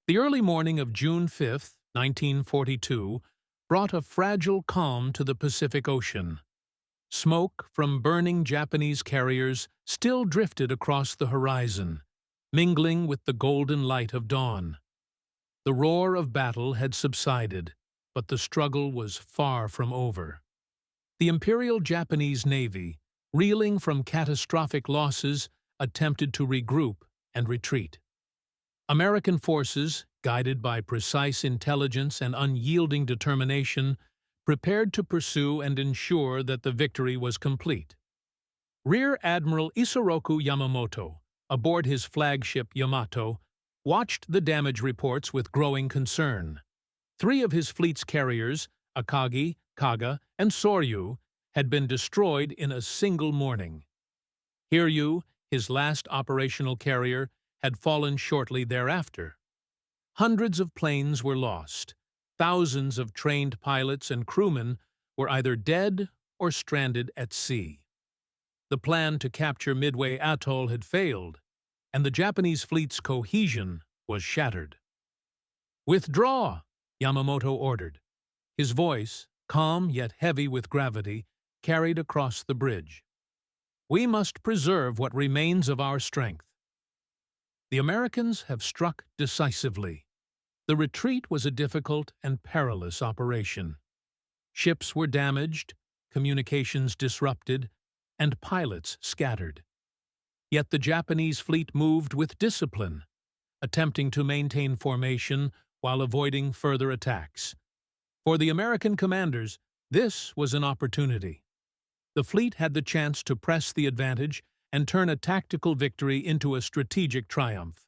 The early morning of June 5, 1942, brought a fragile calm to the Pacific Ocean. Smoke from burning Japanese carriers still drifted across the horizon, mingling with the golden light of dawn. The roar of battle had subsided, but the struggle was far from over. The Imperial Japanese Navy, reeling from catastrophic losses, attempted to regroup and retreat. American forces, guided by precise intelligence and unyielding determination, prepared to pursue and ensure that the victory was complete. Rear Admiral Isoroku Yamamoto, aboard his flagship Yamato, watched the damage reports with growing concern. 3 of his fleet's carriers, Akagi, Kaga, and Soryu, had been destroyed in a single morning. Hiryu, his last operational carrier, had fallen shortly thereafter. Hundreds of planes were lost. Thousands of trained pilots and crewmen were either dead or stranded at sea. The plan to capture Midway Atoll had failed, and the Japanese fleet's cohesion was shattered. "Withdraw!" Yamamoto ordered. His voice, calm yet heavy with gravity, carried across the bridge. "We must preserve what remains of our strength." The Americans have struck decisively. The retreat was a difficult and perilous operation. Ships were damaged, communications disrupted, and pilots scattered. Yet the Japanese fleet moved with discipline, attempting to maintain formation while avoiding further attacks. For the American commanders, this was an opportunity. The fleet had the chance to press the advantage and turn a tactical victory into a strategic triumph.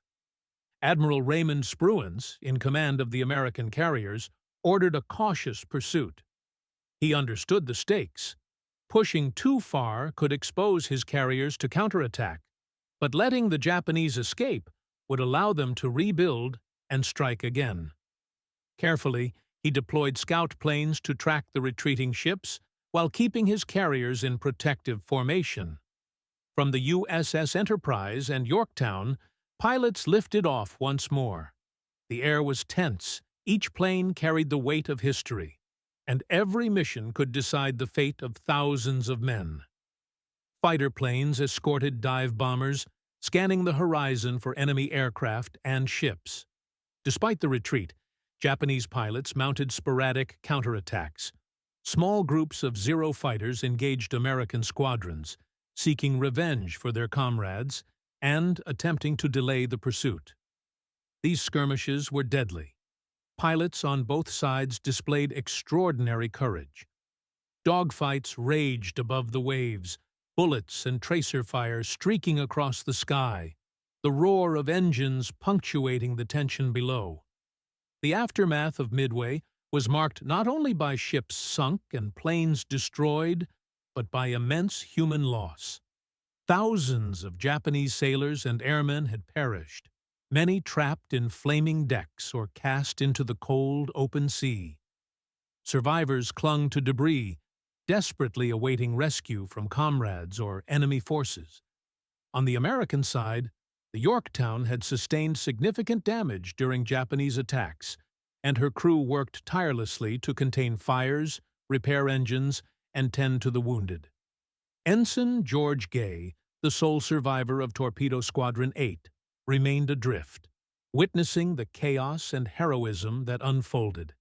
Admiral Raymond Spruance, in command of the American carriers, ordered a cautious pursuit. He understood the stakes. Pushing too far could expose his carriers to counterattack, but letting the Japanese escape would allow them to rebuild and strike again. Carefully, he deployed scout planes to track the retreating ships while keeping his carriers in protective formation. From the USS Enterprise and Yorktown, pilots lifted off once more. The air was tense, each plane carried the weight of history, and every mission could decide the fate of thousands of men. Fighter planes escorted dive bombers, scanning the horizon for enemy aircraft and ships. Despite the retreat, Japanese pilots mounted sporadic counterattacks. Small groups of Zero fighters engaged American squadrons, seeking revenge for their comrades and attempting to delay the pursuit. These skirmishes were deadly. Pilots on both sides displayed extraordinary courage. Dogfights raged above the waves, bullets and tracer fire streaking across the sky, the roar of engines punctuating the tension below. The aftermath of Midway was marked not only by ships sunk and planes destroyed, but by immense human loss. Thousands of Japanese sailors and airmen had perished, many trapped in flaming decks or cast into the cold, open sea. Survivors clung to debris, desperately awaiting rescue from comrades or enemy forces. On the American side, the Yorktown had sustained significant damage during Japanese attacks, and her crew worked tirelessly to contain fires, repair engines, and tend to the wounded. Ensign George Gay, the sole survivor of Torpedo Squadron 8, remained adrift, witnessing the chaos and heroism that unfolded.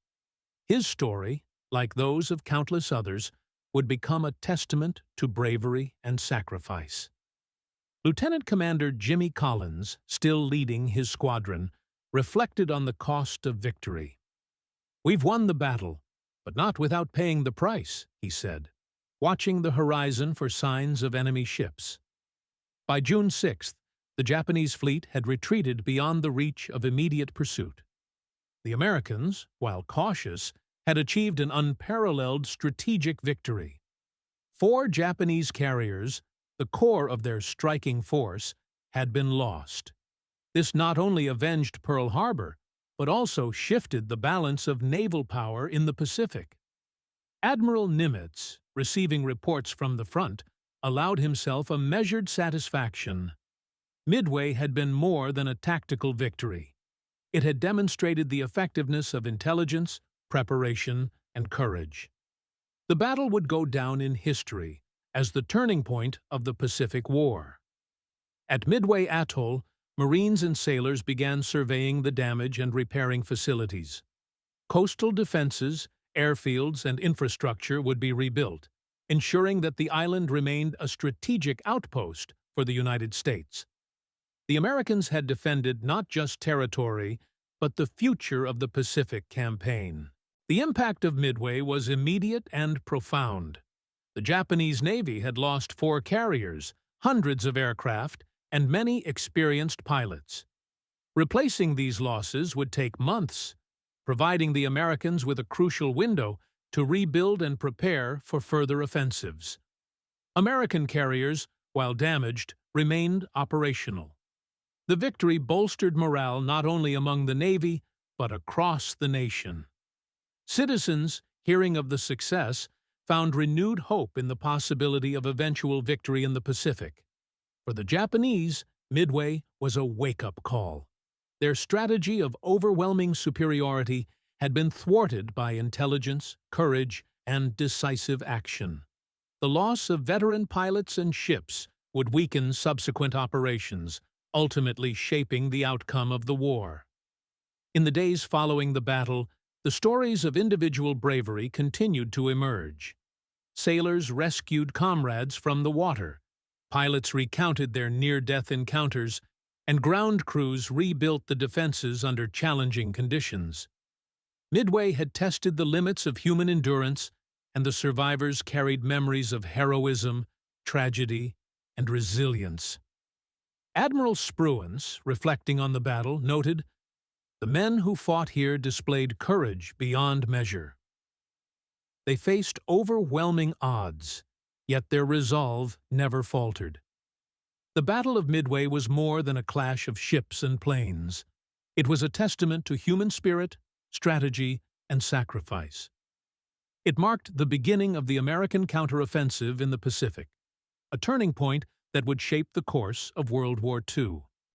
His story, like those of countless others, would become a testament to bravery and sacrifice. Lieutenant Commander Jimmy Collins, still leading his squadron, reflected on the cost of victory. "We've won the battle, but not without paying the price," he said, watching the horizon for signs of enemy ships. By June 6th, the Japanese fleet had retreated beyond the reach of immediate pursuit. The Americans, while cautious, had achieved an unparalleled strategic victory. 4 Japanese carriers, the core of their striking force, had been lost. This not only avenged Pearl Harbor, but also shifted the balance of naval power in the Pacific. Admiral Nimitz, receiving reports from the front, allowed himself a measured satisfaction. Midway had been more than a tactical victory. it had demonstrated the effectiveness of intelligence, preparation, and courage. The battle would go down in history as the turning point of the Pacific War. At Midway Atoll, Marines and sailors began surveying the damage and repairing facilities. Coastal defenses, airfields, and infrastructure would be rebuilt, ensuring that the island remained a strategic outpost for the United States. The Americans had defended not just territory, but the future of the Pacific campaign. The impact of Midway was immediate and profound. The Japanese Navy had lost 4 carriers, hundreds of aircraft, and many experienced pilots. Replacing these losses would take months, providing the Americans with a crucial window to rebuild and prepare for further offensives. American carriers, while damaged, remained operational. The victory bolstered morale not only among the Navy, but across the nation. Citizens, hearing of the success, found renewed hope in the possibility of eventual victory in the Pacific. For the Japanese, Midway was a wake-up call. Their strategy of overwhelming superiority had been thwarted by intelligence, courage, and decisive action. The loss of veteran pilots and ships would weaken subsequent operations, ultimately shaping the outcome of the war. In the days following the battle, the stories of individual bravery continued to emerge. Sailors rescued comrades from the water, pilots recounted their near-death encounters, and ground crews rebuilt the defenses under challenging conditions. Midway had tested the limits of human endurance, and the survivors carried memories of heroism, tragedy, and resilience. Admiral Spruance, reflecting on the battle, noted, "The men who fought here displayed courage beyond measure. They faced overwhelming odds, yet their resolve never faltered." The Battle of Midway was more than a clash of ships and planes. It was a testament to human spirit, strategy, and sacrifice. It marked the beginning of the American counteroffensive in the Pacific, a turning point that would shape the course of World War II.